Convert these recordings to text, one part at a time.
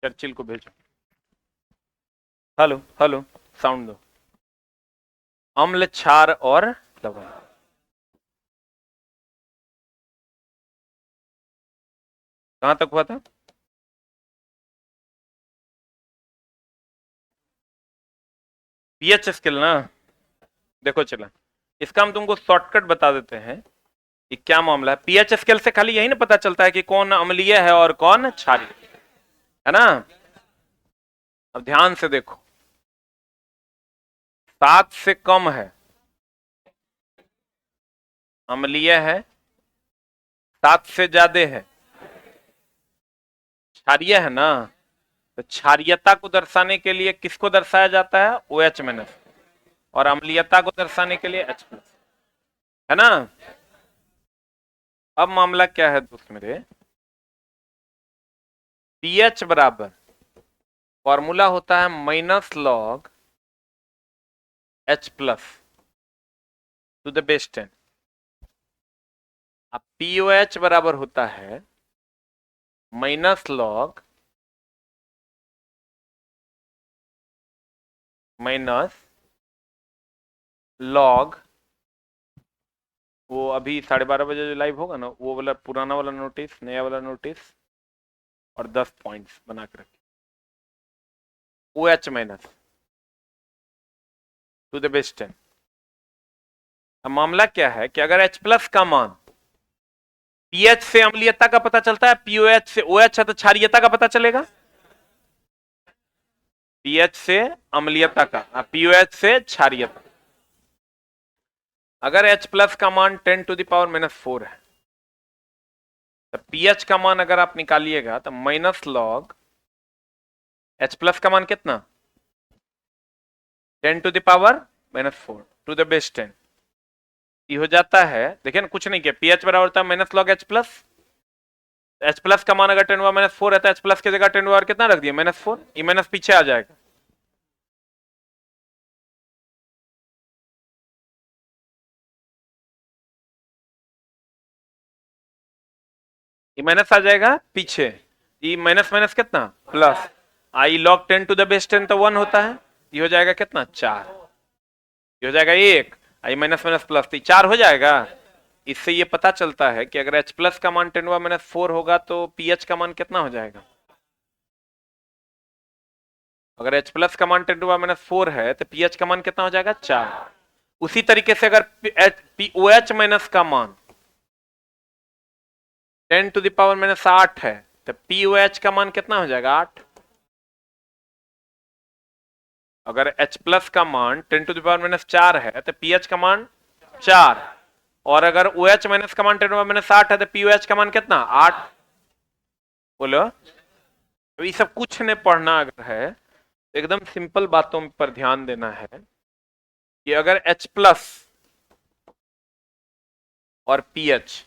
Churchill को भेजो। Hello hello, sound दो। अम्ल, क्षार और लवण। कहां तक हुआ था? पीएच स्केल ना। देखो चला, इसका हम तुमको शॉर्टकट बता देते हैं कि क्या मामला है। पीएच स्केल से खाली यही ना पता चलता है कि कौन अम्लीय है और कौन क्षारीय है ना। अब ध्यान से देखो, 7 से कम है अम्लीय है, 7 से ज्यादा है क्षारीय है ना। तो क्षारीयता को दर्शाने के लिए किसको दर्शाया जाता है? OH minus. और अम्लीयता को दर्शाने के लिए H प्लस, है ना। अब मामला क्या है दोस्त मेरे, पीएच बराबर फॉर्मूला होता है -log H plus two the base 10। अब POH बराबर होता है -log वो अभी 12:30 बजे जो लाइव होगा ना, वो वाला पुराना वाला नोटिस, नया वाला नोटिस, और 10 पॉइंट्स बना के रखिए। OH minus two the base 10। अब मामला क्या है कि अगर H प्लस का मान पीएच से अम्लीयता का पता चलता है, पीओएच से OH है तो क्षारीयता का पता चलेगा। पीएच से अम्लीयता का, पीओएच से क्षारीयता। अगर H प्लस का मान 10⁻⁻⁴ है तो पीएच का मान अगर आप निकालिएगा तो -log H प्लस का मान कितना? 10⁻⁻⁴ टू द बेस 10। ये हो जाता है, देखिए ना, कुछ नहीं किया, पीएच बराबर होता है -log H plus. H plus का मान अगर 10⁻⁻⁴ है तो H प्लस की जगह 10 कितना रख दिया? -4। ये माइनस पीछे आ जाएगा। ये माइनस आ जाएगा पीछे। ये माइनस माइनस कितना? Plus. I log 10 to the base 10 तो 1 होता है। ये हो जाएगा कितना? 4। ये हो जाएगा 1। आई माइनस माइनस प्लस 4 हो जाएगा। इससे ये पता चलता है कि अगर H प्लस का मान 10⁻⁻⁴ होगा तो पीएच का मान कितना हो जाएगा? अगर H प्लस का मान 10⁻⁴ है तो पीएच का मान कितना हो जाएगा? 4। उसी तरीके से अगर OH माइनस का मान 10⁻⁸ है तो POH का मान कितना हो जाएगा? 8। अगर H प्लस का मान 10⁻⁴ है तो पीएच का मान 4। और अगर OH माइनस का मान 10⁻⁸ है तो POH का मान कितना? 8। बोलो, तो ये सब कुछ नहीं पढ़ना अगर है तो एकदम सिंपल बातों पर ध्यान देना है कि अगर H प्लस और पीएच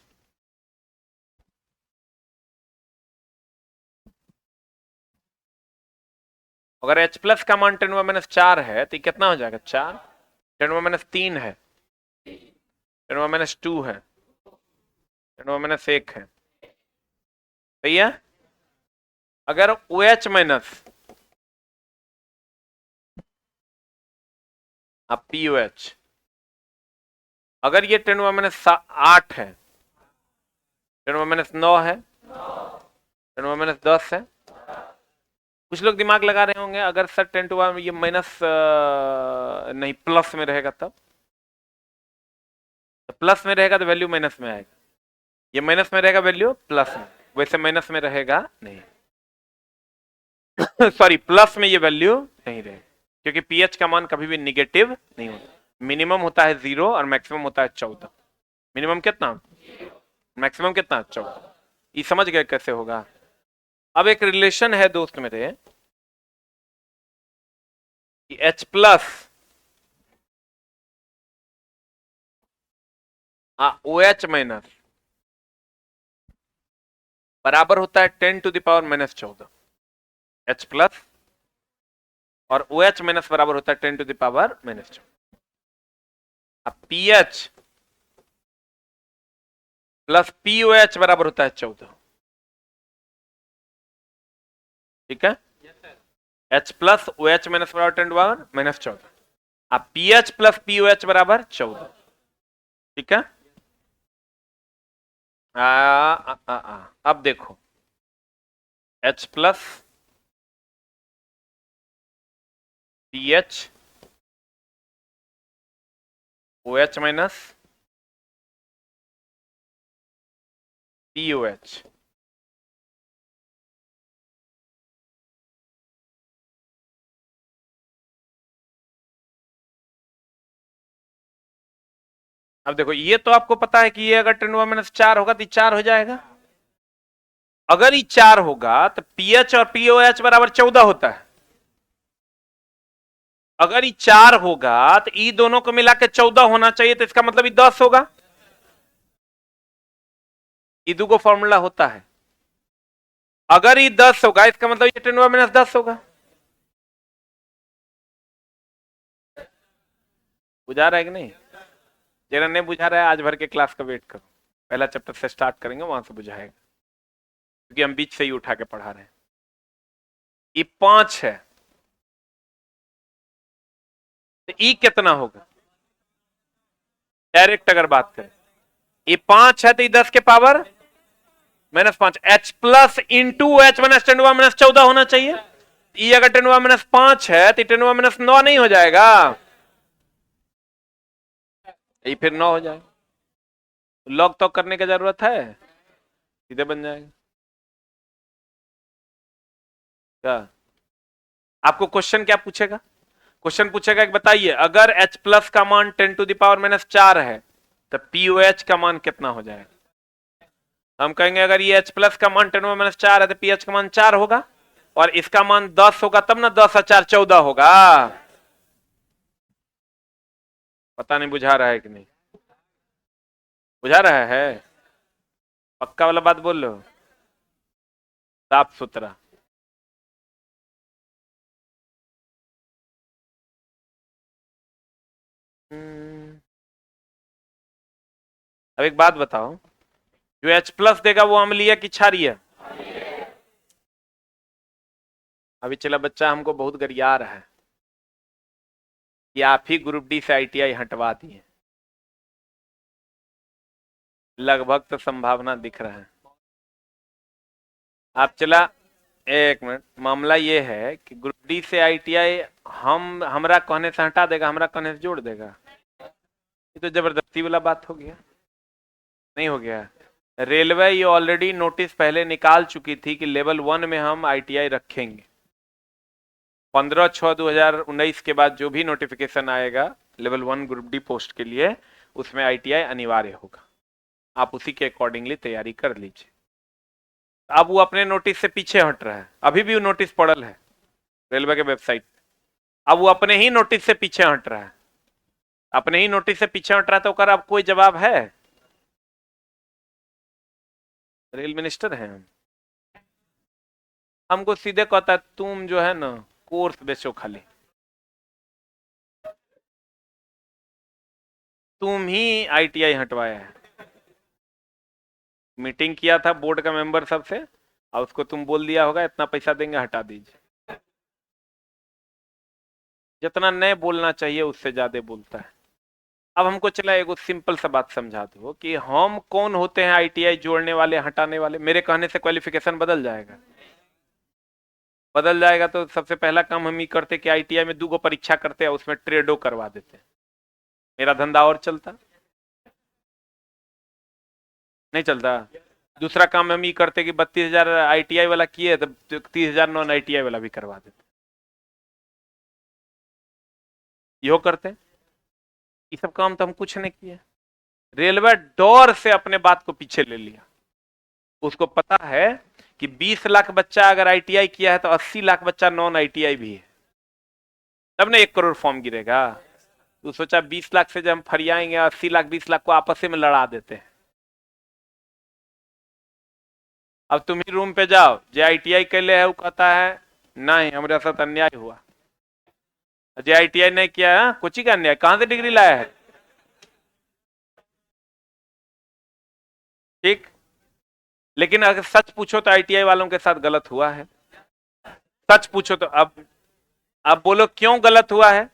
अगर H प्लस का मान 10⁻⁴ है तो कितना हो जाएगा? 4। 10⁻3 है, 10⁻2 है, 10⁻1 है। सही है। अगर OH माइनस अब POH अगर ये 10⁻8 है, 10⁻9 है, 10⁻10 है। कुछ लोग दिमाग लगा रहे होंगे अगर सर 10 टू ये माइनस नहीं प्लस में रहेगा तब, तो प्लस में रहेगा तो वैल्यू माइनस में आएगा। ये माइनस में रहेगा वैल्यू प्लस में, वैसे माइनस में रहेगा नहीं। सॉरी, प्लस में ये वैल्यू नहीं रहेगी क्योंकि पीएच का मान कभी भी निगेटिव नहीं होता। मिनिमम होता है 0 और मैक्सिमम होता है 14। मिनिमम कितना? मैक्सिमम कितना? 14। ये समझ गए कैसे होगा। अब एक रिलेशन है दोस्त मेरे कि H प्लस OH माइनस बराबर होता है 10⁻⁻14। H प्लस और OH माइनस बराबर होता है 10⁻⁻14। अब पीएच प्लस POH बराबर होता है 14। ठीक है। H plus O H minus बराबर 10 टू पावर माइनस 14। अब p H plus p O H बराबर 14। ठीक है। अब देखो H plus p H O H minus p O H. अब देखो ये तो आपको पता है कि ये अगर 10 टू पावर माइनस 4 होगा तो 4 हो जाएगा। अगर ये 4 होगा तो पीएच और पीओएच बराबर 14 होता है। अगर ये 4 होगा तो ई दोनों को मिला के 14 होना चाहिए, तो इसका मतलब ये 10 होगा। ईदू को फॉर्मूला होता है। अगर ये 10 होगा इसका मतलब ये 10 माइनस 10 होगा। बुझा रहा है कि नहीं? जरा नहीं बुझा रहा है, आज भर के क्लास का वेट करो, पहला चैप्टर से स्टार्ट करेंगे, वहां से बुझाएगा, क्योंकि हम बीच से ही उठा के पढ़ा रहे हैं। ये 5 है तो ई कितना होगा? डायरेक्ट अगर बात करें, ये 5 है तो ये 10 के power -5, H plus into H minus 10 minus 14 होना चाहिए। ये अगर 10 माइनस 5 है तो 10 माइनस 9 नहीं हो जाएगा? ये फिर 9 हो जाएगा। लॉग तो करने की जरूरत है, सीधे बन जाएगा। क्या आपको क्वेश्चन क्या पूछेगा? क्वेश्चन पूछेगा कि बताइए अगर h प्लस का मान 10 टू द पावर माइनस 4 है तो पीओएच का मान कितना हो जाएगा? हम कहेंगे अगर ये h प्लस का मान 10 माइनस 4 है तो पीएच का मान 4 होगा, और इसका मान 10 होगा, तब ना 10 और 4 14 होगा। पता नहीं बुझा रहा है कि नहीं? बुझा रहा है? पक्का वाला बात बोल लो, साफ सुथरा। अब एक बात बताओ, जो H प्लस देगा वो अम्लीय की क्षारीय? अभी चला बच्चा हमको बहुत गरिया रहा है कि आप ही ग्रुप डी से आईटीआई हटवा दिए। लगभग तो संभावना दिख रहा है। आप चला, एक मिनट, मामला ये है कि ग्रुप डी से आईटीआई हम हमरा कहने से हटा देगा, हमरा कहने से जोड़ देगा? ये तो जबरदस्ती वाला बात हो गया, नहीं हो गया? रेलवे ये ऑलरेडी नोटिस पहले निकाल चुकी थी कि लेवल 1 में हम आईटीआई रखेंगे। 15/6/2019 के बाद जो भी नोटिफिकेशन आएगा लेवल 1 ग्रुप डी पोस्ट के लिए, उसमें आईटीआई अनिवार्य होगा। आप उसी के अकॉर्डिंगली तैयारी कर लीजिए। अब वो अपने नोटिस से पीछे हट रहा है, अभी भी वो नोटिस पड़ल है रेलवे के वेबसाइट। अब वो अपने ही नोटिस से पीछे हट रहा है, अपने ही नोटिस से पीछे हट रहा है, तो कर अब कोई जवाब है? रेल मिनिस्टर हैं हमको सीधे कहता है तुम जो है ना कोर्स बेचो, खाली तुम ही आईटीआई हटवाया है। मीटिंग किया था बोर्ड का मेंबर सबसे, और उसको तुम बोल दिया होगा इतना पैसा देंगे हटा दीजिए। जितना नहीं बोलना चाहिए उससे ज्यादा बोलता है। अब हमको चला एगो सिंपल सा बात समझा दो कि हम कौन होते हैं आईटीआई जोड़ने वाले हटाने वाले? मेरे कहने से क्वालिफिकेशन बदल जाएगा? बदल जाएगा तो सबसे पहला काम हम ही करते कि आईटीआई में 2 परीक्षा करते हैं, उसमें ट्रेडो करवा देते, मेरा धंधा और चलता। नहीं चलता। दूसरा काम हम ये करते कि 32,000 आईटीआई वाला किए तो 30,000 नॉन आईटीआई वाला भी करवा देते, यो करते। ये सब काम तो हम कुछ नहीं किए। रेलवे डर से अपने बात को पीछे ले लिया। उसको पता है कि 20 लाख बच्चा अगर आईटीआई किया है तो 80 लाख बच्चा नॉन आईटीआई भी है, तब ना 1 करोड़ फॉर्म गिरेगा। तो सोचा 20 लाख से जब हम फरियाएंगे 80 लाख 20 लाख को आपस में लड़ा देते हैं। अब तुम ही रूम पे जाओ, जे आईटीआई के लिए है वो कहता है नहीं हमारे साथ अन्याय हुआ। जे आईटीआई नहीं किया है, कोची का अन्याय, कहां से डिग्री लाया है? ठीक। लेकिन अगर सच पूछो तो आईटीआई वालों के साथ गलत हुआ है। सच पूछो तो अब अब बोलो क्यों गलत हुआ है?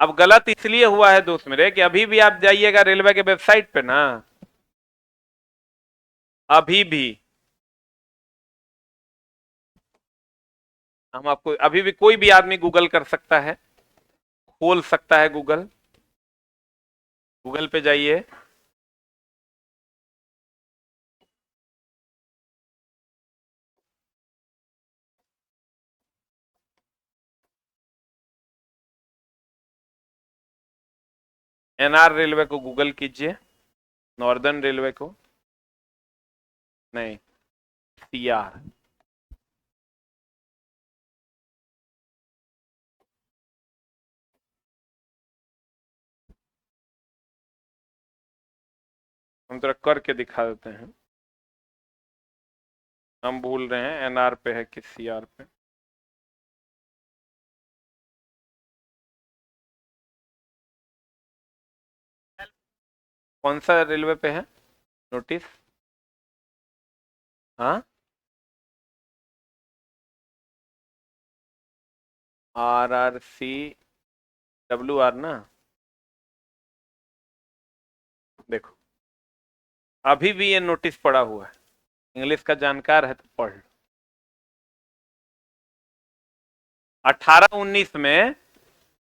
अब गलत इसलिए हुआ है दोस्त मेरे कि अभी भी आप जाइएगा रेलवे के वेबसाइट पे ना, अभी भी हम आपको, अभी भी कोई भी आदमी गूगल कर सकता है, खोल सकता है गूगल, गूगल पे जाइए, एनआर रेलवे को गूगल कीजिए, नॉर्दर्न रेलवे को, नहीं, सीआर, हम थोड़ा करके दिखा देते हैं, हम भूल रहे हैं एनआर पे है कि सीआर पे। कौन सा रेलवे पे है नोटिस? हाँ, RRC WR ना, देखो अभी भी ये नोटिस पड़ा हुआ है, इंग्लिश का जानकार है तो पढ़ लो। 18-19 में,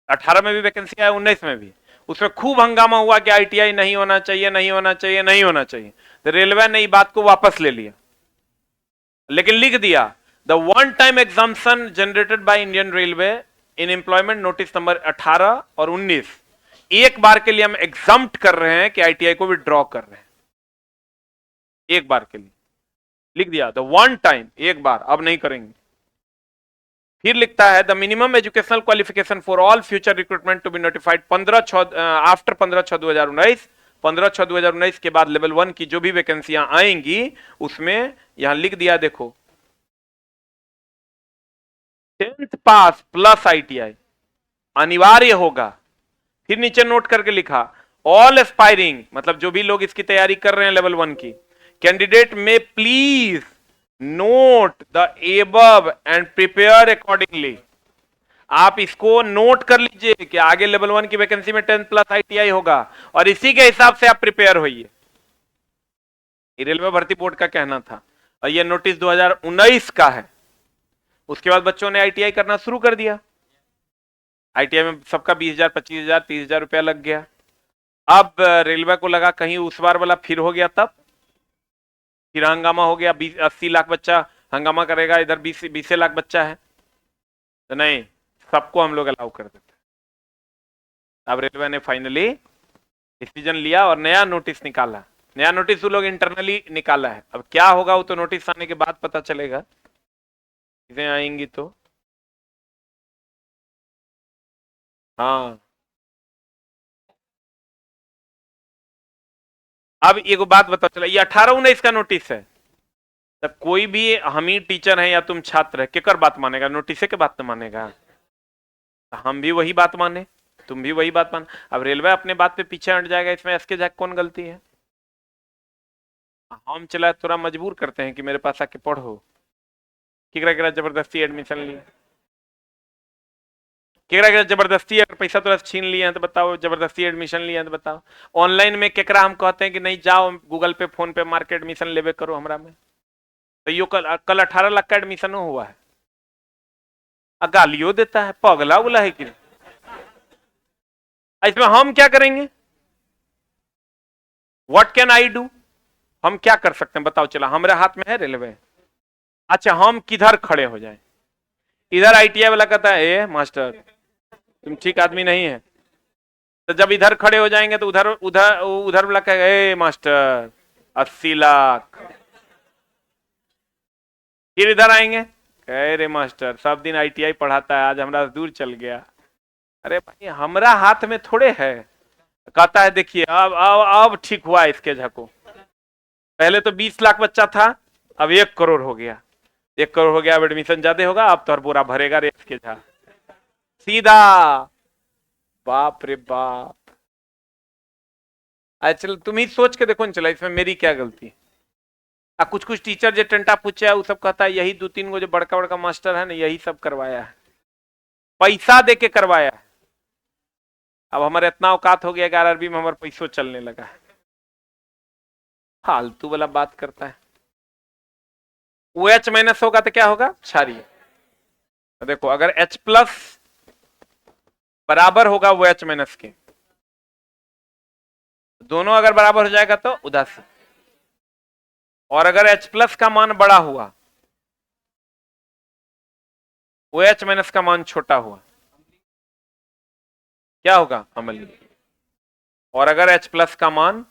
18 में भी वैकेंसी आया, 19 में भी, उसमें खूब हंगामा हुआ कि आईटीआई नहीं होना चाहिए, नहीं होना चाहिए, नहीं होना चाहिए, तो रेलवे ने ये बात को वापस ले लिया, लेकिन लिख दिया the one time exemption generated by Indian railway in employment notice number 18 और 19, एक बार के लिए हम एग्जाम्प्ट कर रहे हैं कि आईटीआई को भी ड्रॉ कर रहे हैं, एक बार के लिए लिख दिया, द वन टाइम, एक बार, अब नहीं करेंगे। फिर लिखता है the minimum educational qualification for all future recruitment to be notified 15/6 after 15/6/2019, 15/6/2019 के बाद लेवल 1 की जो भी वैकेंसियां आएंगी उसमें यहां लिख दिया, देखो 10th पास प्लस आईटीआई अनिवार्य होगा। फिर नीचे नोट करके लिखा ऑल एस्पायरिंग, मतलब जो भी लोग इसकी तैयारी कर रहे हैं लेवल 1 की, कैंडिडेट में please note the above and prepare accordingly. आप इसको नोट कर लीजिए कि आगे लेवल 1 की वैकेंसी में 10 प्लस आईटीआई होगा और इसी के हिसाब से आप प्रिपेयर होइए। ये रेलवे भर्ती बोर्ड का कहना था और ये नोटिस 2019 का है। उसके बाद बच्चों ने आईटीआई करना शुरू कर दिया, आईटीआई में सबका 20,000, 25,000, 30,000 रुपया लग गया। अब रेलवे को लगा कहीं उस बार वाला फिर हो गया, तब फिर हंगामा हो गया, 80 लाख बच्चा हंगामा करेगा, इधर 20 लाख बच्चा है, तो नहीं, सबको हम लोग अलाउ कर देते। अब रेलवे ने फाइनली डिसीजन लिया और नया नोटिस निकाला, नया नोटिस वो लोग इंटरनली निकाला है। अब क्या होगा वो तो नोटिस आने के बाद पता चलेगा, चीजें आएंगी तो। हाँ, अब एक बात बता चला, ये 18-19 का नोटिस है, तब कोई भी, हम ही टीचर हैं या तुम छात्र है, केकर बात मानेगा? नोटिस के बात न मानेगा, हम भी वही बात माने, तुम भी वही बात मान। अब रेलवे अपने बात पे पीछे हट जाएगा, इसमें एसके झा कौन गलती है? हम चला थोड़ा मजबूर करते हैं कि मेरे पास आके पढ़ो, केकरा जबरदस्ती एडमिशन लिए, केकरा जबरदस्ती अगर पैसा तो छीन लिए हैं तो बताओ, जबरदस्ती एडमिशन लिए हैं तो बताओ। ऑनलाइन में केकरा हम कहते हैं कि नहीं जाओ गूगल पे फोन पे मार के एडमिशन लेवे करो हमरा में, तो यो कल 18 लाख का एडमिशन हुआ है, गालियों देता है, पगला उला है कि इसमें हम क्या करेंगे? What can I do? हम क्या कर सकते हैं बताओ, चला हमारे हाथ में है रेलवे। अच्छा हम किधर खड़े हो जाए? इधर आईटीआई वाला कहता है ए मास्टर तुम ठीक आदमी नहीं है, तो जब इधर खड़े हो जाएंगे तो उधर उधर उधर वाला कहेगा ए मास्टर 80 लाख। फिर इधर आएंगे, कहे रे मास्टर सब दिन आईटीआई पढ़ाता है, आज हमारा दूर चल गया। अरे भाई हमारा हाथ में थोड़े है। कहता है देखिए अब ठीक हुआ इसके झको, पहले तो 20 लाख बच्चा था, अब 1 करोड़ हो गया, 1 करोड़ हो गया, अब एडमिशन ज्यादा होगा, अब तो हर बोरा भरेगा रे इसके झा सीधा। बाप रे बाप, चल तुम ही सोच के देखो न, चला इसमें मेरी क्या गलती है? कुछ कुछ टीचर जो टंटा पूछे वो सब कहता है यही 2-3 गो जो बड़का बड़का मास्टर है ना यही सब करवाया है। पैसा दे के करवाया है। अब हमारे इतना औकात हो गया कि आरआरबी में हमारे पैसों चलने लगा है। फालतू वाला बात करता है। ओ एच माइनस होगा तो क्या होगा, क्षारीय। तो देखो अगर H प्लस बराबर होगा वो H माइनस के, दोनों अगर बराबर हो जाएगा तो उदासीन। और अगर H प्लस का मान बड़ा हुआ, वो H माइनस का मान छोटा हुआ, क्या होगा, अम्लीय। और अगर H प्लस का मान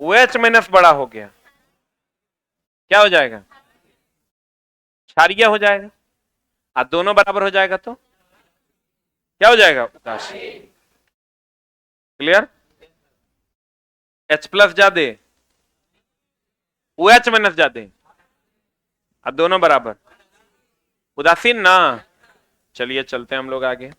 वो H माइनस बड़ा हो गया, क्या हो जाएगा, क्षारीय हो जाएगा। और दोनों बराबर हो जाएगा तो क्या हो जाएगा, उदासीन। क्लियर। H प्लस ज्यादा, वो H माइनस ज्यादा, अब दोनों बराबर, उदासीन ना। चलिए चलते हैं हम लोग आगे।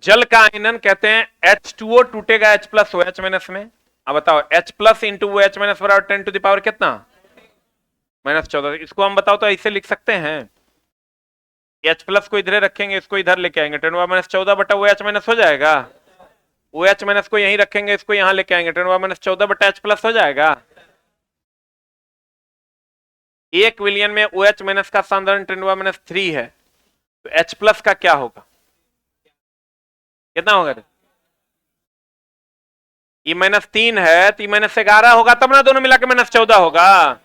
जल का आयनन कहते हैं H2O टूटेगा H plus O H minus में। अब बताओ H plus into O H minus बराबर 10 टू द पावर कितना, -14। इसको हम बताओ तो ऐसे लिख सकते हैं, H प्लस को इधर रखेंगे, इसको इधर लेके आएंगे, 10⁻14 बटा ओ H माइनस हो जाएगा। ओ H माइनस को यहीं रखेंगे, इसको यहां लेके आएंगे, 10⁻14 बटा H प्लस हो जाएगा। 1 विलियन में ओ H माइनस का सांद्रण 10⁻3 है, तो H प्लस का क्या होगा, कितना होगा, E -3 है तो E -11 होगा, तब ना दोनों मिला के -14 होगा।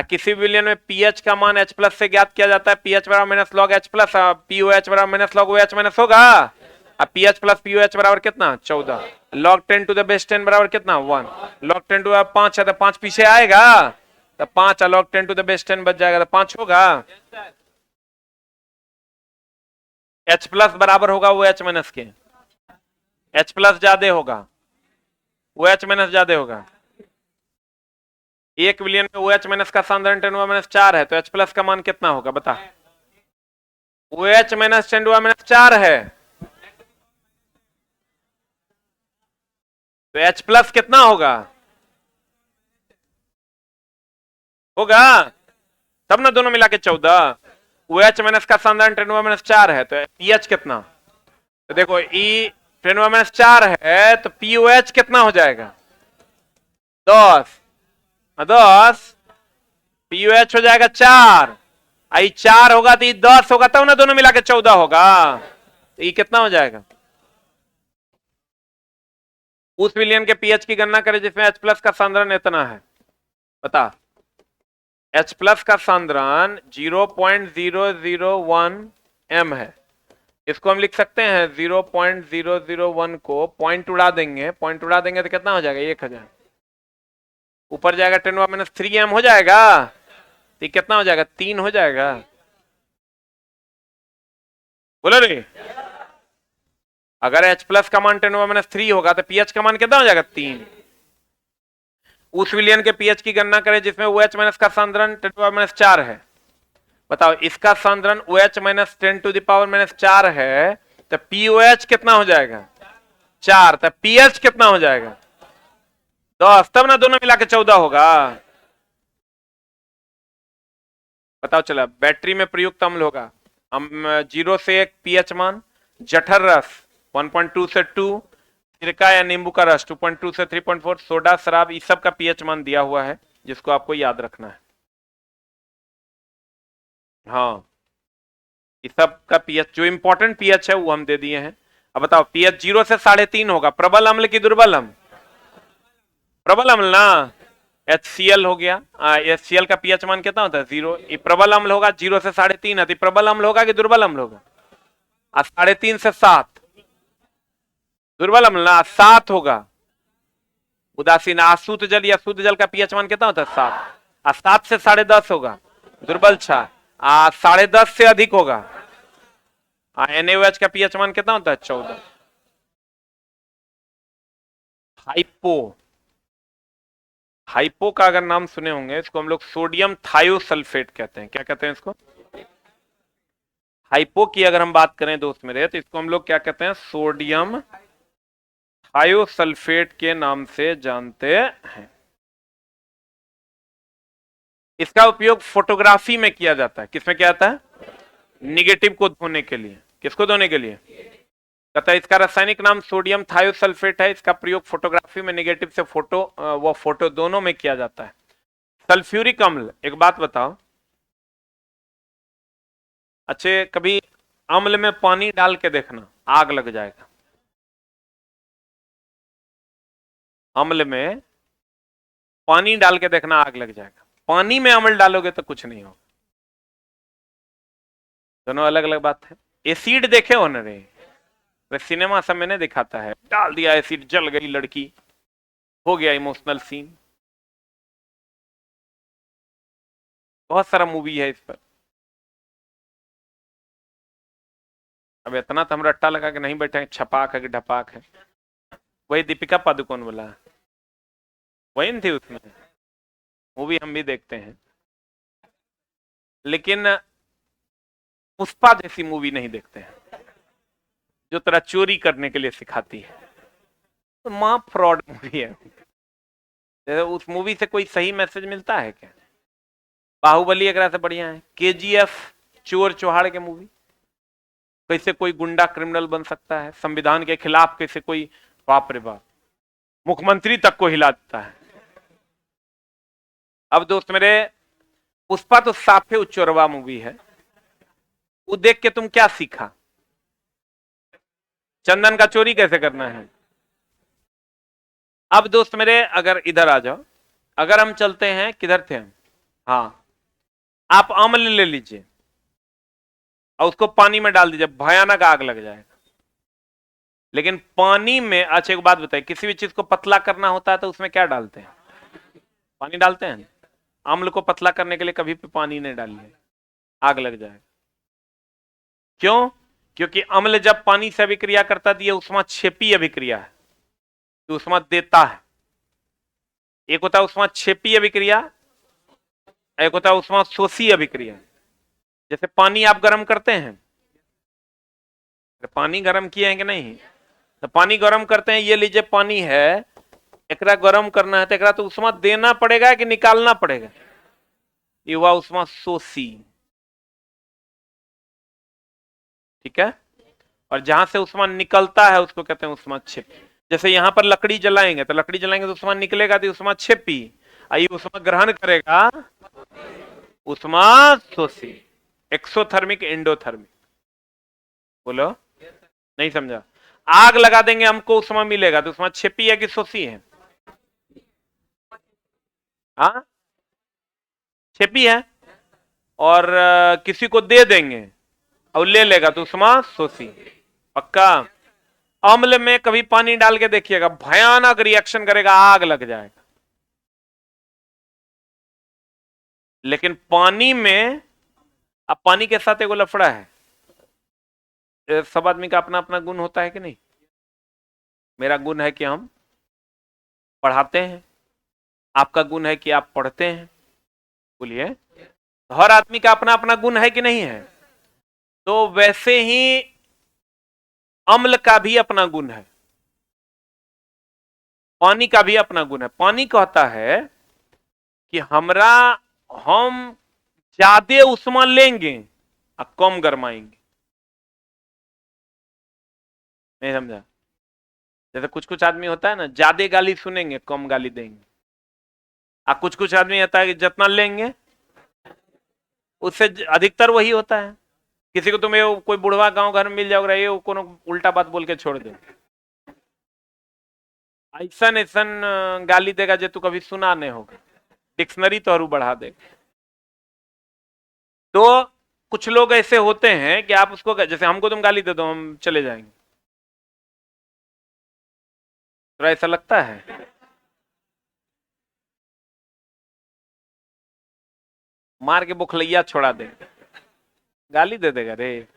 किसी विलियन में पीएच का मान H प्लस से ज्ञात किया जाता है, पीएच बराबर minus log H plus, pOH बराबर माइनस लॉग OH माइनस होगा। अब पीएच प्लस पीओएच बराबर कितना, 14। लॉग 10 टू द बेस 10 बराबर कितना, 1। लॉग 10 टू 5 है तो 5 पीछे आएगा, तो 5 लॉग 10 टू द बेस 10 बच जाएगा, तो 5 होगा। H प्लस बराबर होगा वो H माइनस के, H प्लस ज्यादा होगा, वो H माइनस ज्यादा होगा। 1 विलियन में OH माइनस का सांद्रण 10⁻4 है, तो H प्लस का मान कितना होगा, बता। OH माइनस 10⁻4 है, तो H प्लस कितना होगा, होगा तब ना दोनों मिला के 14। OH माइनस का सांद्रण 10⁻4 है, तो pH कितना, तो देखो E 10⁻4 है तो POH कितना हो जाएगा, 10। 10 POH हो जाएगा 4, आई 4 होगा तो 10 होगा, तब ना दोनों मिला के 14 होगा, तो ये कितना हो जाएगा। उस विलियन के पीएच की गणना करें जिसमें H प्लस का सांद्रण इतना है, बता। H प्लस का सांद्रण 0.001 m है, इसको हम लिख सकते हैं 0.001 को पॉइंट उड़ा देंगे, पॉइंट उड़ा देंगे तो कितना हो जाएगा, 1000। ऊपर जाएगा 10⁻3 m हो जाएगा, तो कितना हो जाएगा, 3 हो जाएगा। बोलो रे, अगर H प्लस का मान 10⁻3 होगा तो पीएच का मान कितना हो जाएगा, 3। उस विलियन के पीएच की गणना करें जिसमें OH माइनस का सांद्रण 10⁻4 है। बताओ इसका सांद्रण OH minus 10 to the power -4 है, तो POH कितना हो जाएगा, 4, तो पीएच कितना हो जाएगा, 10, तब ना दोनों मिला के 14 होगा। बताओ चला, बैटरी में प्रयुक्त अम्ल होगा, हम 0 से 1 पीएच मान, जठर रस 1.2 से 2, सिरका या नींबू का रस 2.2 से 3.4, सोडा शराब, इस सब का पीएच मान दिया हुआ है जिसको आपको याद रखना है। हाँ, इस सब का पीएच, जो इंपॉर्टेंट पीएच है वो हम दे दिए हैं। अब बताओ पीएच 0 से 3.5 होगा, प्रबल अम्ल की दुर्बल अम्ल, प्रबल अम्ल ना, HCl हो गया। HCl का पीएच मान कितना होता है, 0। ये प्रबल अम्ल होगा, 0 से 3.5 है, तो प्रबल अम्ल होगा कि दुर्बल अम्ल होगा, 3.5 से 7 दुर्बल अम्ल ना, 7 होगा। उदासीन अशुद्ध जल या शुद्ध जल का पीएच मान कितना होता है, 7। 7 से 10.5 होगा, दुर्बल क्षार। 10.5 से अधिक होगा, NaOH का पीएच मान कितना होता है, 14। हाइपो, हाइपो का अगर नाम सुने होंगे, इसको हम लोग सोडियम थायोसल्फेट कहते हैं। क्या कहते हैं इसको, हाइपो की अगर हम बात करें दोस्त मेरे, तो इसको हम लोग क्या कहते हैं, सोडियम थायोसल्फेट के नाम से जानते हैं। इसका उपयोग फोटोग्राफी में किया जाता है। किसमें किया जाता है? निगेटिव को धोने के लिए। किसको धोने के लिए? कहता है इसका रासायनिक नाम सोडियम थायोसल्फेट है। इसका प्रयोग फोटोग्राफी में निगेटिव से फोटो व फोटो दोनों में किया जाता है। सल्फ्यूरिक अम्ल, एक बात बताओ, अच्छे कभी अम्ल में पानी डाल के देखना, आग लग जाएगा। अम्ल में पानी डाल के देखना, आग लग जाएगा। पानी में अम्ल डालोगे तो कुछ नहीं होगा। दोनों अलग अलग बात है। एसिड देखे हो ना रे? सिनेमा सब में नहीं दिखाता है, डाल दिया एसिड, जल गई लड़की, हो गया इमोशनल सीन। बहुत सारा मूवी है इस पर। अब इतना तो हम रट्टा लगा के नहीं बैठे, छपाक है कि ढपाक है। वही दीपिका पादुकोण बोला, वही नहीं थी उसमें? मूवी हम भी देखते हैं, लेकिन पुष्पा जैसी मूवी नहीं देखते हैं, जो तेरा चोरी करने के लिए सिखाती है। तो मां फ्रॉड मूवी है। उस मूवी से कोई सही मैसेज मिलता है क्या? बाहुबली एक से बढ़िया है। केजीएफ चोर चौहाड़ के मूवी, कैसे कोई गुंडा क्रिमिनल बन सकता है, संविधान के खिलाफ कैसे कोई, बाप रे बाप, मुख्यमंत्री तक को हिला देता है। अब दोस्त मेरे, पुष्पा तो साफे उच्चोरवा मूवी है। वो देख के तुम क्या सीखा? चंदन का चोरी कैसे करना है। अब दोस्त मेरे अगर इधर आ जाओ, अगर हम चलते हैं, किधर थे हम, हाँ, आप अम्ल ले लीजिए और उसको पानी में डाल दीजिए, भयानक आग लग जाएगा। लेकिन पानी में, अच्छा एक बात बताइए, किसी भी चीज को पतला करना होता है तो उसमें क्या डालते हैं? पानी डालते हैं। अम्ल को पतला करने के लिए कभी भी पानी नहीं डालिए, आग लग जाएगा। क्यों? क्योंकि अम्ल जब पानी से अभिक्रिया करता है, उष्मा क्षेपी अभिक्रिया है, तो उष्मा देता है। एक होता है उष्मा क्षेपी अभिक्रिया, एक होता है उष्मा शोषी अभिक्रिया। जैसे पानी आप गर्म करते हैं, पानी गर्म किए हैं कि नहीं? तो पानी गर्म करते हैं, ये लीजिए पानी है, एकरा गर्म करना है तो एकरा तो उष्मा देना पड़ेगा कि निकालना पड़ेगा? ये हुआ उष्मा शोषी, ठीक है। और जहां से उष्मा निकलता है उसको कहते हैं उष्मा क्षेपी। जैसे यहां पर लकड़ी जलाएंगे, तो लकड़ी जलाएंगे तो उष्मा निकलेगा, तो उष्मा क्षेपी। आइए उष्मा ग्रहण करेगा, उष्मा शोषी। Exothermic, endothermic. बोलो, नहीं समझा? आग लगा देंगे हमको उष्मा मिलेगा, तो उष्मा छिपी है कि शोषी है? हाँ, छिपी है। और किसी को दे देंगे और ले लेगा तो उष्मा शोषी। पक्का? अम्ल में कभी पानी डाल के देखिएगा, भयानक रिएक्शन करेगा, आग लग जाएगा। लेकिन पानी में, अब पानी के साथ एक लफड़ा है, सब आदमी का अपना अपना गुण होता है कि नहीं? मेरा गुण है कि हम पढ़ाते हैं, आपका गुण है कि आप पढ़ते हैं। बोलिए, हर आदमी का अपना अपना गुण है कि नहीं है? तो वैसे ही अम्ल का भी अपना गुण है, पानी का भी अपना गुण है। पानी कहता है कि हम ज्यादा उष्मा लेंगे और कम गरमाएंगे। नहीं समझा? जैसे कुछ कुछ आदमी होता है ना, ज्यादा गाली सुनेंगे कम गाली देंगे, और कुछ कुछ आदमी होता है कि जितना लेंगे उससे अधिकतर वही होता है। किसी को तुम्हें कोई बुढ़वा गांव घर में मिल जाओगे, ये कोनो उल्टा बात बोल के छोड़ दे, ऐसा ऐसा गाली देगा जो तू कभी सुना नहीं होगा, डिक्शनरी तो बढ़ा देगा। तो कुछ लोग ऐसे होते हैं कि आप उसको, जैसे हमको तुम गाली दे दो, हम चले जाएंगे, तो ऐसा लगता है? मार के बुखलैया छोड़ा दे, गाली दे देगा रे।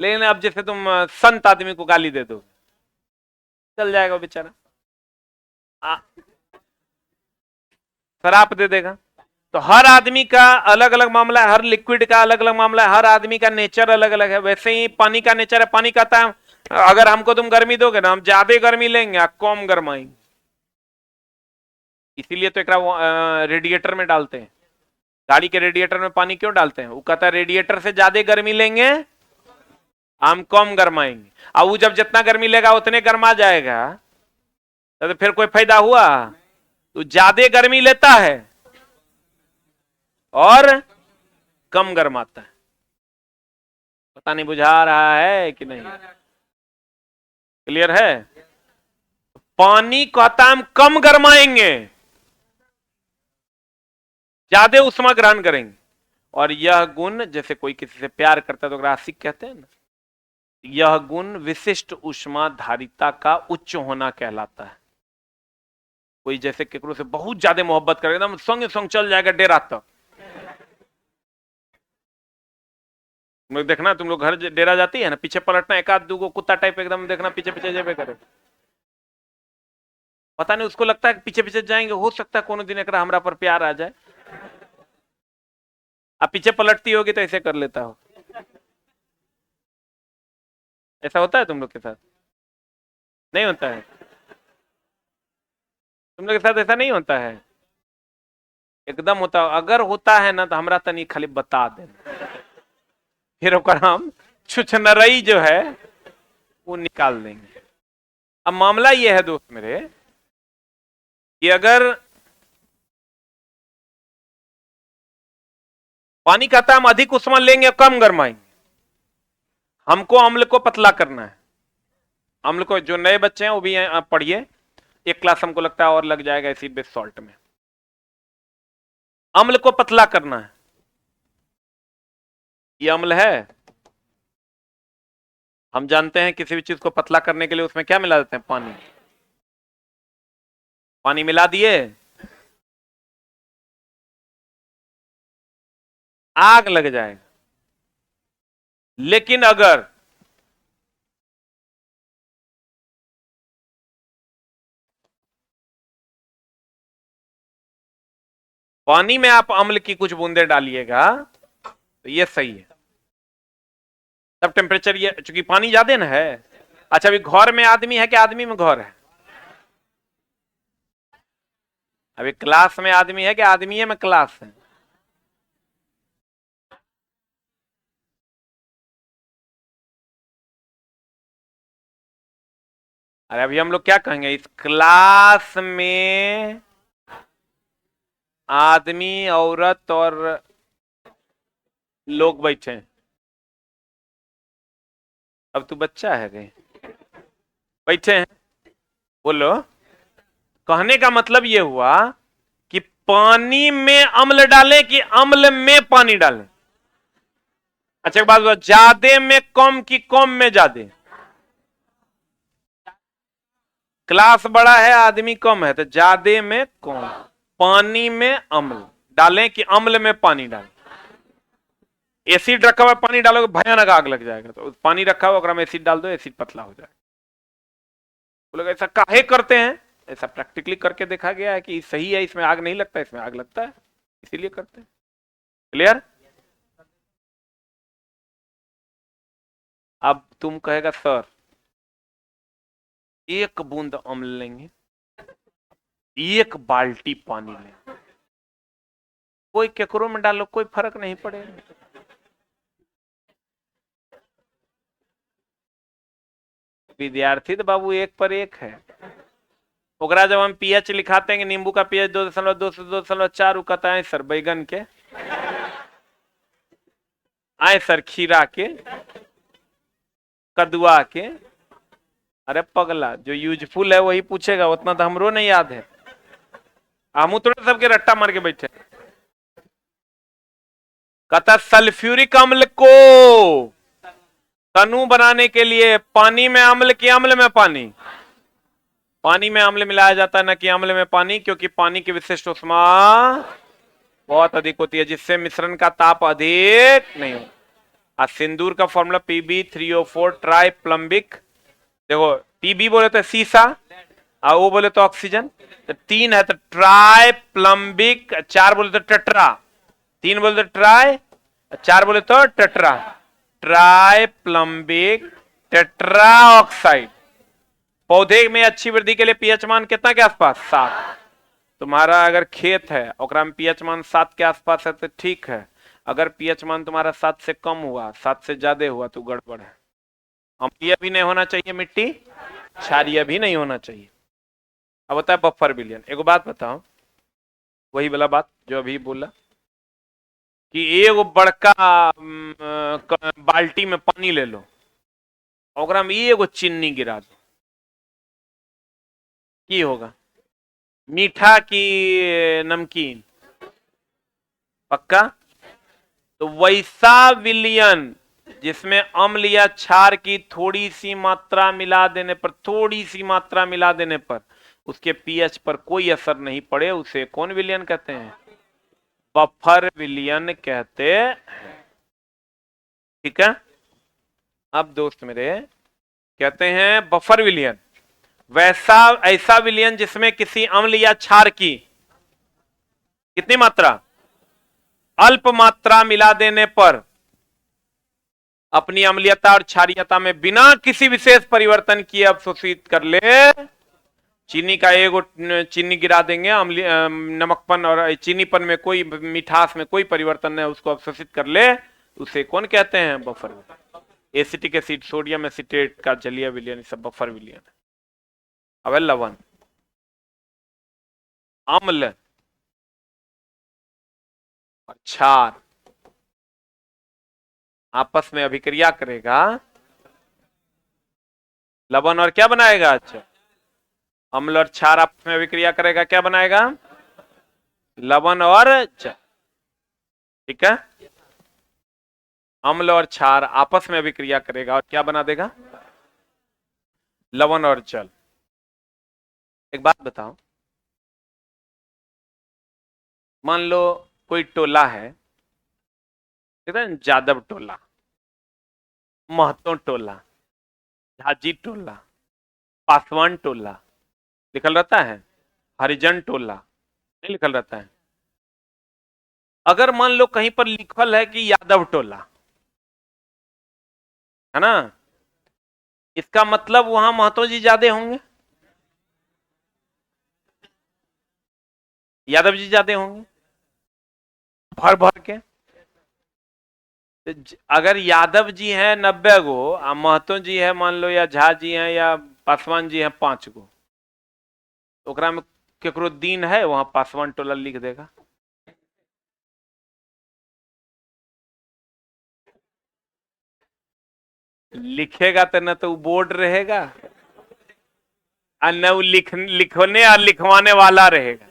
लेकिन अब जैसे तुम संत आदमी को गाली दे दो, चल जाएगा बेचारा, शराप दे देगा, तो हर आदमी का अलग अलग मामला है, हर लिक्विड का अलग अलग मामला है, हर आदमी का नेचर अलग अलग है। वैसे ही पानी का नेचर है, पानी कहता है अगर हमको तुम गर्मी दोगे ना हम ज्यादा गर्मी लेंगे, कम गर्माएंगे। इसीलिए तो एक रेडिएटर में डालते हैं, गाड़ी के रेडिएटर में पानी क्यों डालते हैं? वो कहता है रेडिएटर से ज्यादा गर्मी लेंगे हम कम गर्माएंगे। अब वो जब जितना गर्मी लेगा उतने गर्मा जाएगा, तो फिर कोई फायदा हुआ? तो ज्यादा गर्मी लेता है और कम गर्माता है। पता नहीं बुझा रहा है कि नहीं? क्लियर है? पानी कहता हम कम गर्माएंगे, ज्यादा उष्मा ग्रहण करेंगे। और यह गुण, जैसे कोई किसी से प्यार करता है तो आशिक कहते हैं ना, यह गुण विशिष्ट उष्मा धारिता का उच्च होना कहलाता है। कोई जैसे केकरो से बहुत ज्यादा मोहब्बत करे, एकदम संग संग चल जाएगा डेरा तक। तुम लोग देखना, तुम लोग घर डेरा जाती है ना, पीछे पलटना, एक आध दूगो कुत्ता टाइप एकदम देखना पीछे पीछे जेबे करे। पता नहीं उसको लगता है कि पीछे पीछे जाएंगे, हो सकता है कोनो दिन एक हमरा पर प्यार आ जाए। अब पीछे पलटती होगी तो ऐसे कर लेता हो। ऐसा होता है तुम लोग के साथ? नहीं होता है? तुम लोग के साथ ऐसा नहीं होता है? एकदम होता है। अगर होता है ना तो हमरा तनी खाली बता देना, फिर हम छुछनरई जो है वो निकाल देंगे। अब मामला ये है दोस्त मेरे कि अगर पानी कहता है हम अधिक उष्मा लेंगे कम गर्माएंगे, हमको अम्ल को पतला करना है। अम्ल को, जो नए बच्चे हैं वो भी पढ़िए, एक क्लास हमको लगता है और लग जाएगा एसिड बेस सॉल्ट में। अम्ल को पतला करना है। ये अम्ल है, हम जानते हैं किसी भी चीज को पतला करने के लिए उसमें क्या मिला देते हैं? पानी। पानी मिला दिए, आग लग जाएगा। लेकिन अगर पानी में आप अम्ल की कुछ बूंदे डालिएगा तो ये सही है। तब टेम्परेचर, ये चूंकि पानी ज्यादा ना है। अच्छा, अभी घर में आदमी है कि आदमी में घर है? अभी क्लास में आदमी है कि आदमी में क्लास है? अरे अभी हम लोग क्या कहेंगे, इस क्लास में आदमी, औरत और लोग बैठे हैं। अब तू बच्चा है गए, बैठे हैं, बोलो। कहने का मतलब यह हुआ कि पानी में अम्ल डालें कि अम्ल में पानी डालें? अच्छा एक बात बताओ, ज्यादा में कम कि कम में ज्यादा? क्लास बड़ा है, आदमी कम है, तो ज्यादा में कम। पानी में अम्ल डालें कि अम्ल में पानी डालें? एसिड रखा हुआ पानी डालोगे भयानक आग लग जाएगा, तो पानी रखा हुआ में एसिड डाल दो, एसिड पतला हो जाएगा। वो लोग ऐसा काहे करते हैं? ऐसा प्रैक्टिकली करके देखा गया है कि सही है, इसमें आग नहीं लगता, इसमें आग लगता है, इसीलिए करते हैं। क्लियर? अब तुम कहेगा सर एक बूंद अम्ल लेंगे, एक बाल्टी पानी लेंगे, कोई केकरो में डालो कोई फर्क नहीं पड़ेगा। विद्यार्थी तो बाबू एक पर एक है। ओकरा जब हम पीएच लिखाते हैं कि नींबू का पीएच 2.2 से 2.4, कहता है सर बैगन के, आए सर खीरा के, कदुआ के। अरे पगला, जो यूजफुल है वही पूछेगा, उतना तो हमरो नहीं याद है। हम थोड़े सबके रट्टा मार के बैठे। कहता सल्फ्यूरिक अम्ल को तनु बनाने के लिए पानी में अम्ल की अम्ल में पानी? पानी में अम्ल मिलाया जाता है ना कि अम्ल में पानी, क्योंकि पानी की विशिष्ट उष्मा बहुत अधिक होती है, जिससे मिश्रण का ताप अधिक नहीं होता। सिंदूर का फॉर्मूला Pb3O4 ट्राई प्लम्बिक। देखो Pb बोले तो शीशा, ओ बोले तो ऑक्सीजन। तो 3 है तो ट्राई प्लम्बिक, 4 बोले तो टेट्रा, 3 बोले तो ट्राई, 4 बोले तो टेट्रा, ट्राई प्लम्बिक टेट्रा ऑक्साइड। पौधे में अच्छी वृद्धि के लिए पीएच मान कितना के आसपास? 7। तुम्हारा अगर खेत है और में पीएच मान 7 के आसपास है तो ठीक है। अगर पीएच मान तुम्हारा 7 से कम हुआ, 7 से ज्यादा हुआ तो गड़बड़ है। अम्लीय भी नहीं होना चाहिए मिट्टी, क्षारीय भी नहीं होना चाहिए। अब होता है बफर विलयन। एक बात बताओ, वही वाला बात जो अभी बोला कि एगो बड़का बाल्टी में पानी ले लो और में एगो चीनी गिरा दो, की होगा? मीठा की नमकीन? पक्का? तो वैसा विलयन जिसमें अम्ल या क्षार की थोड़ी सी मात्रा मिला देने पर, थोड़ी सी मात्रा मिला देने पर उसके पीएच पर कोई असर नहीं पड़े, उसे कौन विलयन कहते हैं? बफर विलयन कहते हैं। ठीक है। अब दोस्त मेरे कहते हैं बफर विलयन वैसा ऐसा विलयन जिसमें किसी अम्ल या क्षार की कितनी मात्रा? अल्प मात्रा मिला देने पर अपनी अम्लीयता और क्षारीयता में बिना किसी विशेष परिवर्तन किए अवशोषित कर ले। चीनी का एगो चीनी गिरा देंगे, अम्लीय नमकपन और चीनीपन में कोई, मिठास में कोई परिवर्तन नहीं, उसको अवशोषित कर ले, उसे कौन कहते हैं? बफर विलयन। एसिटिक एसिड, सोडियम एसिटेट का जलीय विलयन, सब बफर विलयन है। अब लवण, अम्ल और क्षार आपस में अभिक्रिया करेगा, लवण और क्या बनाएगा? अच्छा, अम्ल और क्षार आपस में अभिक्रिया करेगा, क्या बनाएगा? लवण और जल। ठीक है। अम्ल और क्षार आपस में अभिक्रिया करेगा और क्या बना देगा? लवण और जल। एक बात बताओ, मान लो कोई टोला है, ठीक है, जादव टोला, महतो टोला, झाजी टोला, पासवान टोला, लिखल रहता है, हरिजन टोला नहीं लिखल रहता है। अगर मान लो कहीं पर लिखल है कि यादव टोला, है ना, इसका मतलब वहां महतो जी ज्यादा होंगे, यादव जी ज्यादा होंगे भर भर के। अगर यादव जी हैं 90 गो, महतो जी है मान लो, या झा जी हैं, या पासवान जी हैं 5 गो, तो ओकरा में केकरो दिन है, वहां पासवान टोला लिख देगा। लिखेगा तो न तो बोर्ड रहेगा और न वो लिखने और लिखवाने वाला रहेगा।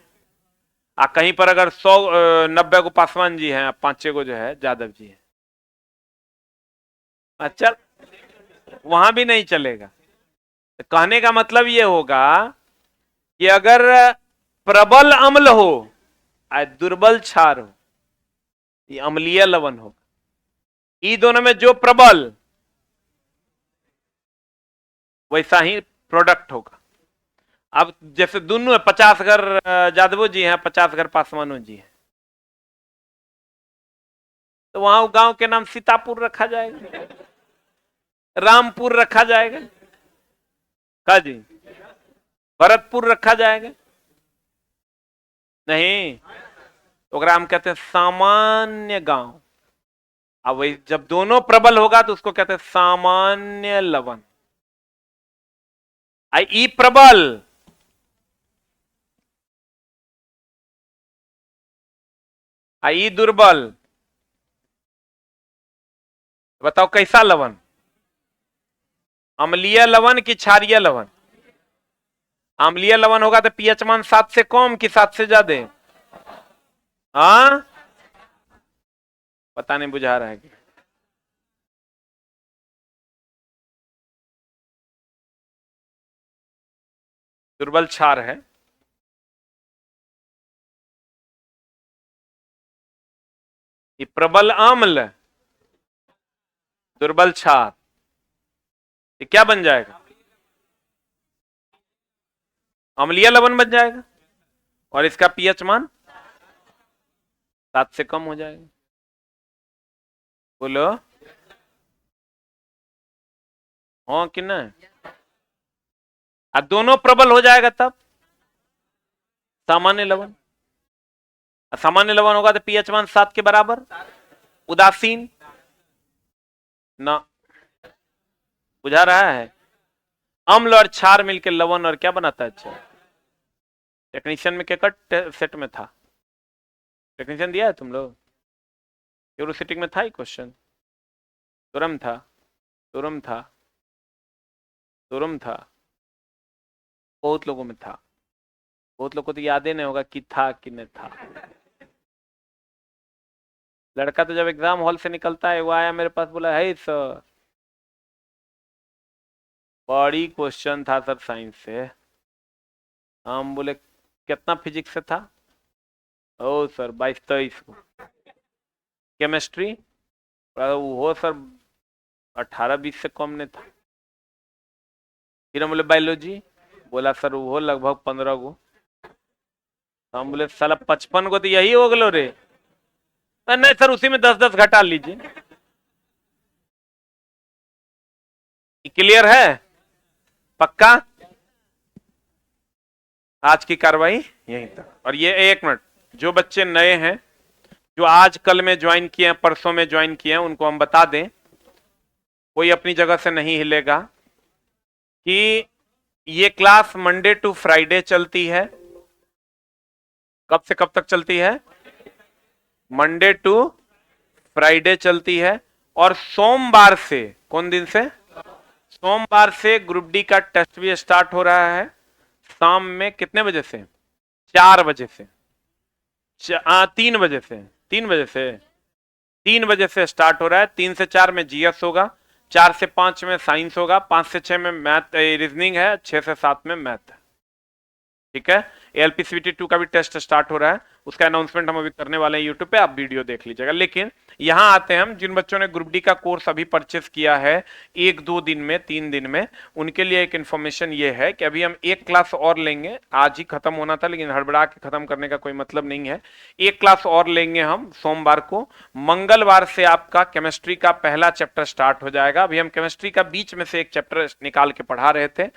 कहीं पर अगर 190 गो पासवान जी हैं, 5 गो जो है यादव जी हैं, अच्छा, वहां भी नहीं चलेगा। तो कहने का मतलब ये होगा कि अगर प्रबल अम्ल हो और दुर्बल क्षार हो, ये अम्लीय लवण हो। ई दोनों में जो प्रबल वैसा ही प्रोडक्ट होगा। अब जैसे दोनों है, 50 घर यादवो जी हैं, 50 घर पासवानों जी हैं, तो वहां गांव के नाम सीतापुर रखा जाएगा, रामपुर रखा जाएगा, का जी, भरतपुर रखा जाएगा, नहीं, तो हम कहते हैं सामान्य गांव। अब वही जब दोनों प्रबल होगा तो उसको कहते हैं सामान्य लवण। ई प्रबल, ई दुर्बल, बताओ कैसा लवण? अम्लीय लवण कि क्षारीय लवण? अम्लीय लवण होगा तो पीएच मान 7 से कम कि 7 से ज्यादा? हाँ, पता नहीं बुझा रहा है कि दुर्बल क्षार है, ये प्रबल अम्ल, दुर्बल क्षार, ये क्या बन जाएगा? अम्लीय लवण बन जाएगा और इसका पीएच मान 7 से कम हो जाएगा। बोलो हाँ कि नहीं? दोनों प्रबल हो जाएगा तब सामान्य लवण। सामान्य लवण होगा तो पीएच मान 7 के बराबर। उदासीन ना, बुझा रहा है? अम्ल और क्षार मिलकर लवण और क्या बनाता है? अच्छा, टेक्नीशियन में क्या सेट में था? टेक्नीशियन दिया है तुम लोग? यूरोसिटिक में था ही क्वेश्चन। तुरम था, तुरम था, तुरम था, बहुत लोगों में था। बहुत लोगों को तो याद ही नहीं होगा कि था कि नहीं था। लड़का तो जब एग्जाम हॉल से निकलता है वो आया मेरे पास, बोला है सर बड़ी क्वेश्चन था सर साइंस से। हम बोले कितना फिजिक्स से था? ओ सर 22-23 को। केमिस्ट्री वो सर 18-20 से कम नहीं था। फिर हम बोले बायोलॉजी, बोला सर वो लगभग 15 को। हम बोले साला 55 को तो यही हो गलो रे। नहीं सर उसी में 10-10 घटा लीजिए। क्लियर है? पक्का? आज की कार्रवाई यहीं तक। और ये 1 मिनट, जो बच्चे नए हैं जो आज कल में ज्वाइन किए हैं, परसों में ज्वाइन किए हैं, उनको हम बता दें, कोई अपनी जगह से नहीं हिलेगा, कि ये क्लास मंडे टू फ्राइडे चलती है। कब से कब तक चलती है? मंडे टू फ्राइडे चलती है। और सोमवार से, कौन दिन से? सोमवार से ग्रुप डी का टेस्ट भी स्टार्ट हो रहा है। शाम में कितने बजे से? 4 बजे से। 3 बजे से। 3 बजे से 3 बजे से स्टार्ट हो रहा है। 3 से 4 में जीएस होगा, 4 से 5 में साइंस होगा, 5 से 6 में मैथ रीजनिंग है, 6 से 7 में मैथ है। ठीक है? एलपीसीबीटी 2 का भी टेस्ट स्टार्ट हो रहा है, उसका अनाउंसमेंट हम अभी करने वाले हैं यूट्यूब पे, आप वीडियो देख लीजिएगा। लेकिन यहां आते हैं हम, जिन बच्चों ने ग्रुप डी का कोर्स अभी परचेस किया है 1-2 दिन में, 3 दिन में, उनके लिए एक इन्फॉर्मेशन ये है कि अभी हम एक क्लास और लेंगे। आज ही खत्म होना था लेकिन हड़बड़ा के खत्म करने का कोई मतलब नहीं है। एक क्लास और लेंगे हम सोमवार को। मंगलवार से आपका केमिस्ट्री का पहला चैप्टर स्टार्ट हो जाएगा। अभी हम केमिस्ट्री का बीच में से एक चैप्टर निकाल के पढ़ा रहे थे।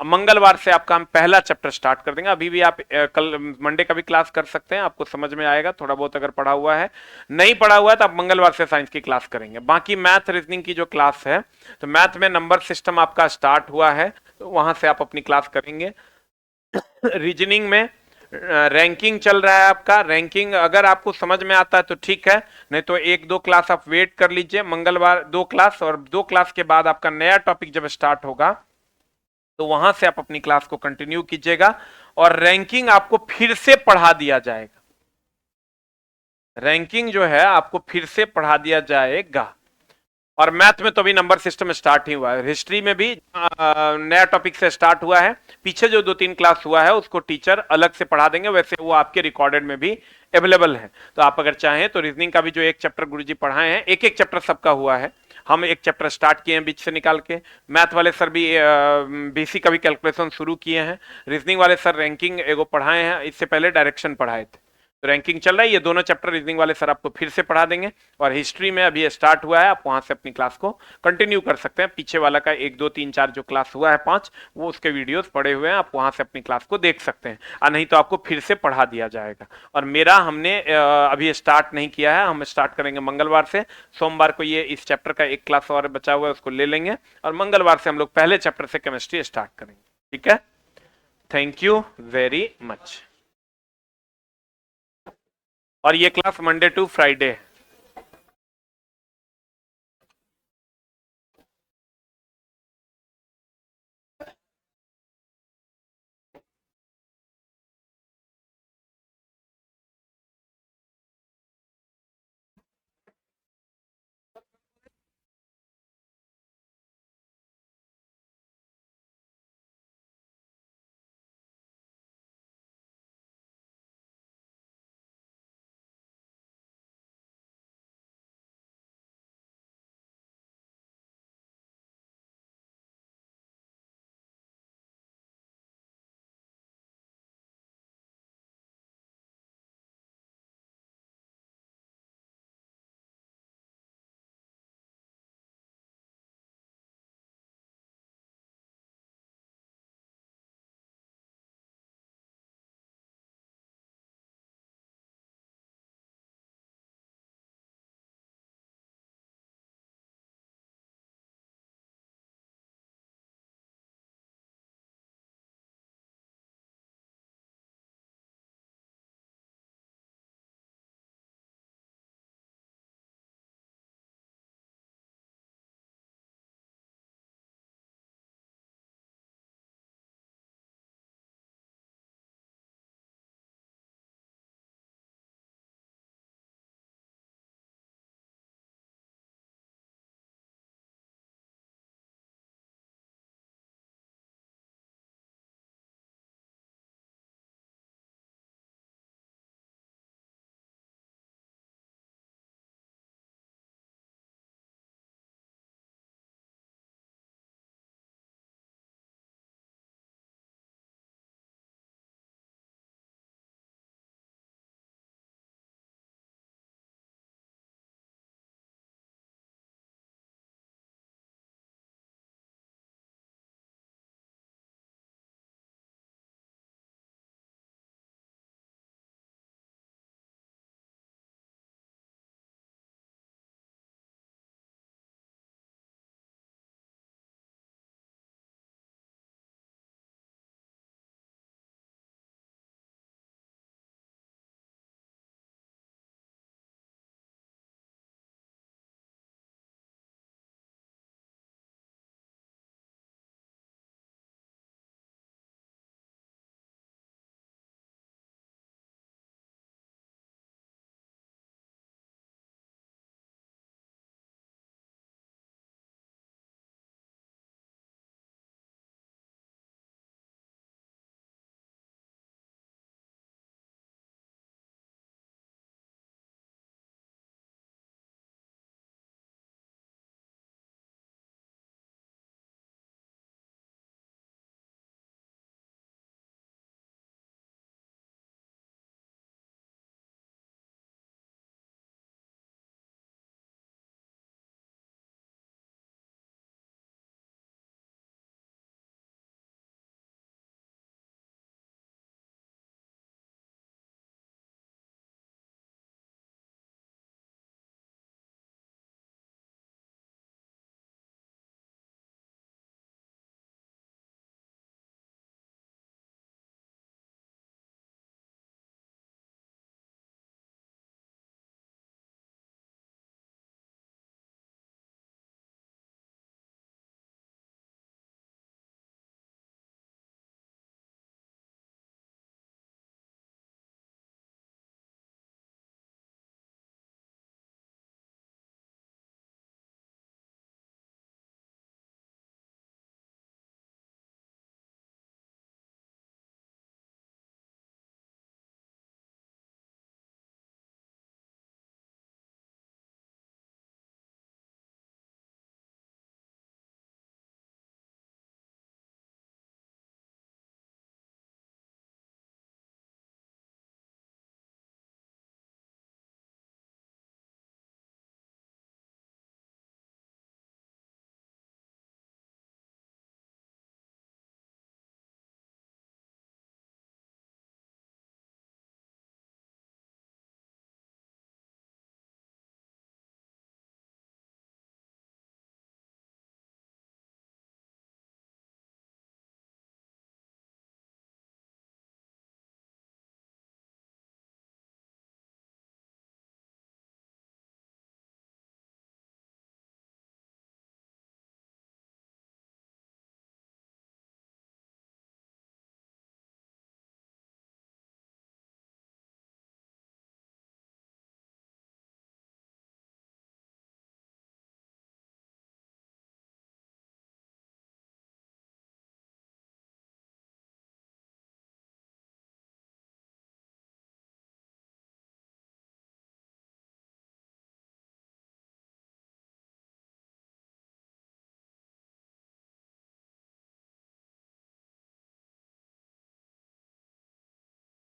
मंगलवार से आपका हम पहला चैप्टर स्टार्ट कर देंगे। अभी भी आप कल मंडे का भी क्लास कर सकते हैं, आपको समझ में आएगा थोड़ा बहुत। अगर पढ़ा हुआ है, नहीं पढ़ा हुआ है तो आप मंगलवार से साइंस की क्लास करेंगे। बाकी मैथ रीजनिंग की जो क्लास है, तो मैथ में नंबर सिस्टम आपका स्टार्ट हुआ है, तो वहां से आप अपनी क्लास करेंगे। रीजनिंग में रैंकिंग चल रहा है आपका। रैंकिंग अगर आपको समझ में आता है तो ठीक है, नहीं तो 1-2 क्लास आप वेट कर लीजिए। मंगलवार 2 क्लास, और 2 क्लास के बाद आपका नया टॉपिक जब स्टार्ट होगा तो वहां से आप अपनी क्लास को कंटिन्यू कीजिएगा, और रैंकिंग आपको फिर से पढ़ा दिया जाएगा। रैंकिंग जो है आपको फिर से पढ़ा दिया जाएगा। और मैथ में तो अभी नंबर सिस्टम स्टार्ट ही हुआ है। हिस्ट्री में भी नया टॉपिक से स्टार्ट हुआ है। पीछे जो 2-3 क्लास हुआ है उसको टीचर अलग से पढ़ा देंगे, वैसे वो आपके रिकॉर्डेड में भी अवेलेबल है। तो आप अगर चाहें तो रीजनिंग का भी जो एक चैप्टर गुरुजी पढ़ाए हैं, एक चैप्टर सबका हुआ है, हम एक चैप्टर स्टार्ट किए हैं बीच से निकाल के। मैथ वाले सर भी बीसी का भी कैलकुलेशन शुरू किए हैं। रीजनिंग वाले सर रैंकिंग एगो पढ़ाए हैं, इससे पहले डायरेक्शन पढ़ाए थे। तो रैंकिंग चल रहा है। ये दोनों चैप्टर रीजनिंग वाले सर आपको फिर से पढ़ा देंगे। और हिस्ट्री में अभी स्टार्ट हुआ है, आप वहां से अपनी क्लास को कंटिन्यू कर सकते हैं। पीछे वाला का 1, 2, 3, 4 जो क्लास हुआ है 5, वो उसके वीडियोस पड़े हुए हैं, आप वहां से अपनी क्लास को देख सकते हैं। और नहीं तो आपको फिर से पढ़ा दिया जाएगा। और मेरा हमने अभी स्टार्ट नहीं किया है, हम स्टार्ट करेंगे मंगलवार से। सोमवार को ये इस चैप्टर का एक क्लास और बचा हुआ है, उसको ले लेंगे, और मंगलवार से हम लोग पहले चैप्टर से केमिस्ट्री स्टार्ट करेंगे। ठीक है? Thank you very much. और ये क्लास मंडे टू फ्राइडे है।